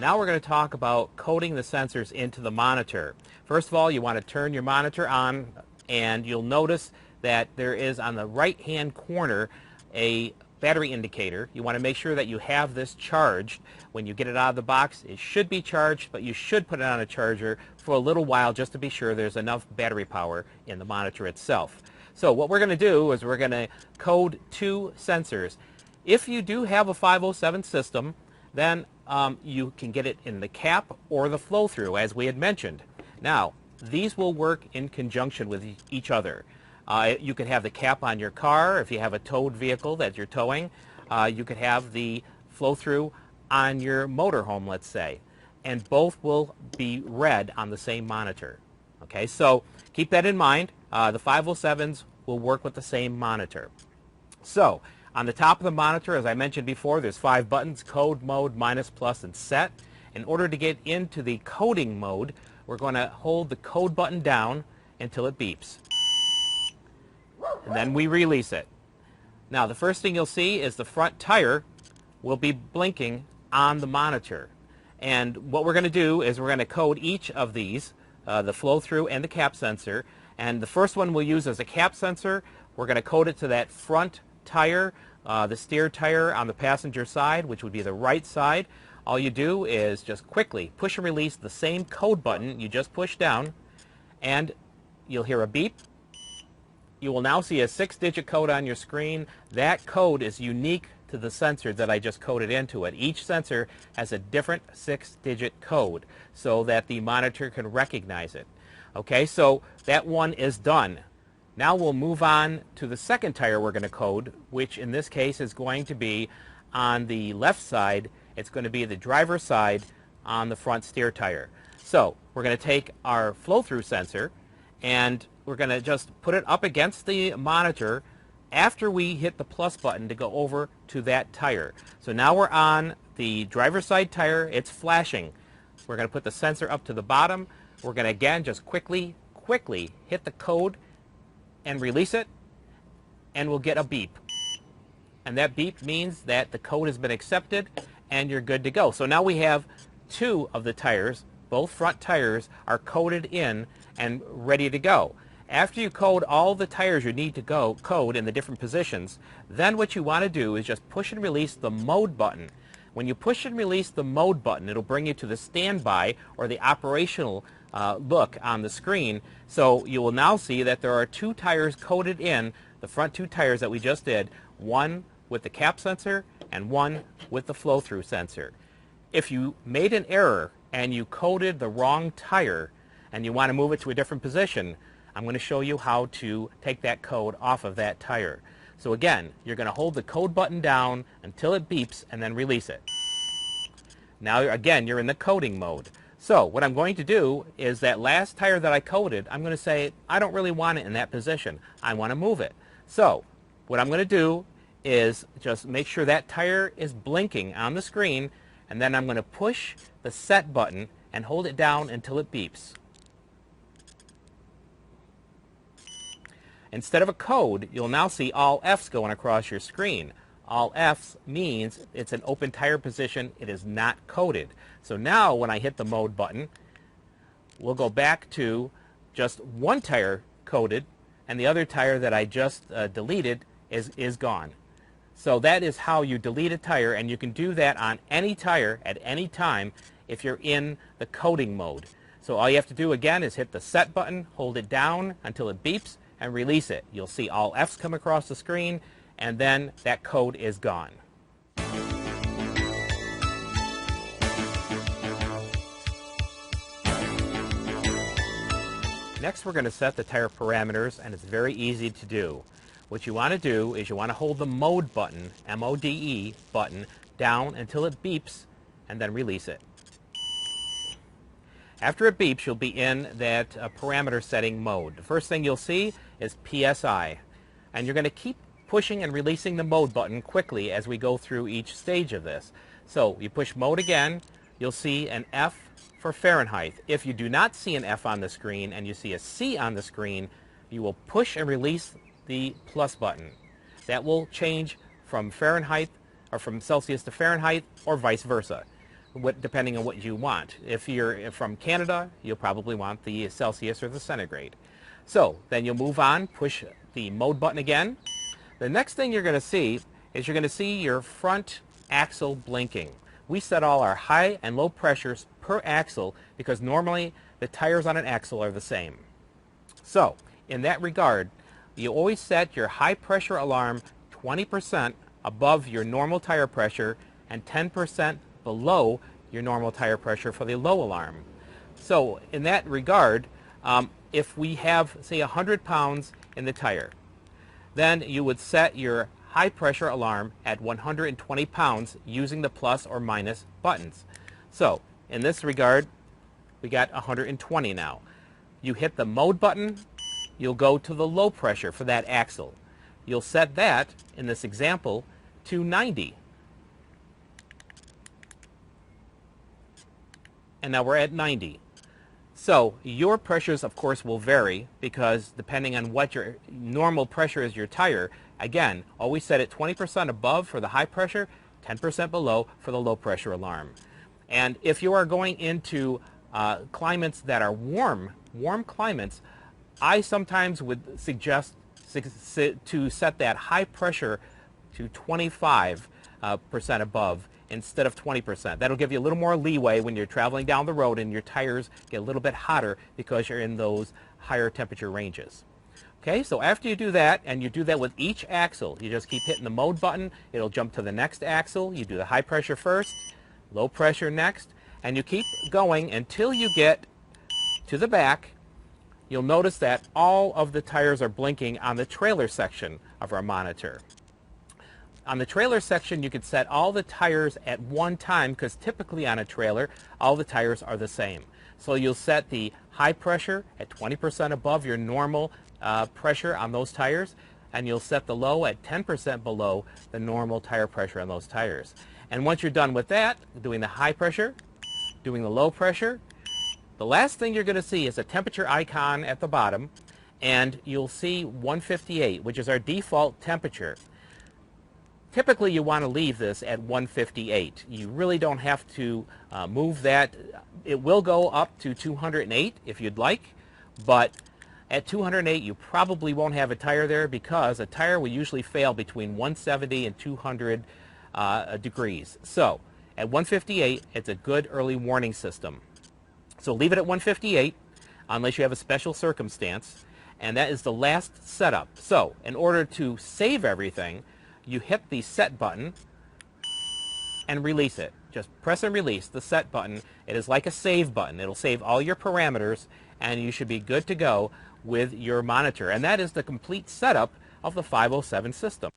Now we're going to talk about coding the sensors into the monitor. First of all, you want to turn your monitor on, and you'll notice that there is on the right hand corner a battery indicator. You want to make sure that you have this charged. When you get it out of the box, it should be charged, but you should put it on a charger for a little while just to be sure there's enough battery power in the monitor itself. So what we're going to do is we're going to code two sensors. If you do have a 507 system, then you can get it in the cap or the flow-through, as we had mentioned. Now, these will work in conjunction with each other. You could have the cap on your car if you have a towed vehicle that you're towing. You could have the flow-through on your motorhome, let's say, and both will be read on the same monitor. Okay, so keep that in mind. The 507s will work with the same monitor. So on the top of the monitor, as I mentioned before, there's 5 buttons: code, mode, minus, plus, and set. In order to get into the coding mode, we're going to hold the code button down until it beeps. And then we release it. Now the first thing you'll see is the front tire will be blinking on the monitor. And what we're going to do is we're going to code each of these, the flow-through and the cap sensor. And the first one we'll use as a cap sensor. We're going to code it to that front tire, the steer tire on the passenger side, which would be the right side. All you do is just quickly push and release the same code button you just pushed down, and you'll hear a beep. You will now see a 6-digit code on your screen. That code is unique to the sensor that I just coded into it. Each sensor has a different 6-digit code so that the monitor can recognize it. Okay, so that one is done. Now we'll move on to the second tire we're going to code, which in this case is going to be on the left side. It's going to be the driver's side on the front steer tire. So we're going to take our flow-through sensor and we're going to just put it up against the monitor after we hit the plus button to go over to that tire. So now we're on the driver's side tire. It's flashing. We're going to put the sensor up to the bottom. We're going to again just quickly hit the code and release it, and we'll get a beep. And that beep means that the code has been accepted and you're good to go. So now we have 2 of the tires. Both front tires are coded in and ready to go. After you code all the tires you need to code in the different positions, then what you want to do is just push and release the mode button. When you push and release the mode button, it'll bring you to the standby or the operational look on the screen. So you will now see that there are 2 tires coded in, the front 2 tires that we just did, one with the cap sensor and one with the flow-through sensor. If you made an error and you coded the wrong tire and you want to move it to a different position, I'm going to show you how to take that code off of that tire. So again, you're going to hold the code button down until it beeps and then release it. Now again, you're in the coding mode. So what I'm going to do is that last tire that I coded, I'm going to say, I don't really want it in that position. I want to move it. So what I'm going to do is just make sure that tire is blinking on the screen, and then I'm going to push the set button and hold it down until it beeps. Instead of a code, you'll now see all F's going across your screen. All F's means it's an open tire position. It is not coded. So now when I hit the mode button, we'll go back to just one tire coded, and the other tire that I just deleted is gone. So that is how you delete a tire, and you can do that on any tire at any time if you're in the coding mode. So all you have to do again is hit the set button, hold it down until it beeps, and release it. You'll see all F's come across the screen, and then that code is gone. Next, we're going to set the tire parameters, and it's very easy to do. What you want to do is you want to hold the mode button, M-O-D-E button, down until it beeps, and then release it. After it beeps, you'll be in that parameter setting mode. The first thing you'll see is PSI, and you're going to keep pushing and releasing the mode button quickly as we go through each stage of this. So you push mode again, you'll see an F for Fahrenheit. If you do not see an F on the screen and you see a C on the screen, you will push and release the plus button. That will change from Fahrenheit or from Celsius to Fahrenheit or vice versa. depending on what you want. If you're from Canada, you'll probably want the Celsius or the centigrade. So then you'll move on, push the mode button again. The next thing you're going to see is you're going to see your front axle blinking. We set all our high and low pressures per axle because normally the tires on an axle are the same. So in that regard, you always set your high pressure alarm 20% above your normal tire pressure and 10% below your normal tire pressure for the low alarm. So in that regard, if we have, say, 100 pounds in the tire, then you would set your high pressure alarm at 120 pounds using the plus or minus buttons. So in this regard, we got 120 now. You hit the mode button, you'll go to the low pressure for that axle. You'll set that, in this example, to 90. And now we're at 90. So your pressures, of course, will vary because depending on what your normal pressure is your tire, again, always set it 20% above for the high pressure, 10% below for the low pressure alarm. And if you are going into climates that are warm climates, I sometimes would suggest to set that high pressure to 25% above instead of 20%. That'll give you a little more leeway when you're traveling down the road and your tires get a little bit hotter because you're in those higher temperature ranges. Okay, so after you do that, and you do that with each axle, you just keep hitting the mode button, it'll jump to the next axle, you do the high pressure first, low pressure next, and you keep going until you get to the back. You'll notice that all of the tires are blinking on the trailer section of our monitor. On the trailer section, you could set all the tires at one time because typically on a trailer, all the tires are the same. So you'll set the high pressure at 20% above your normal pressure on those tires, and you'll set the low at 10% below the normal tire pressure on those tires. And once you're done with that, doing the high pressure, doing the low pressure, the last thing you're going to see is a temperature icon at the bottom, and you'll see 158, which is our default temperature. Typically, you want to leave this at 158. You really don't have to move that. It will go up to 208 if you'd like, but at 208, you probably won't have a tire there because a tire will usually fail between 170 and 200 degrees. So at 158, it's a good early warning system. So leave it at 158 unless you have a special circumstance, and that is the last setup. So in order to save everything, you hit the set button and release it. Just press and release the set button. It is like a save button. It'll save all your parameters, and you should be good to go with your monitor. And that is the complete setup of the 507 system.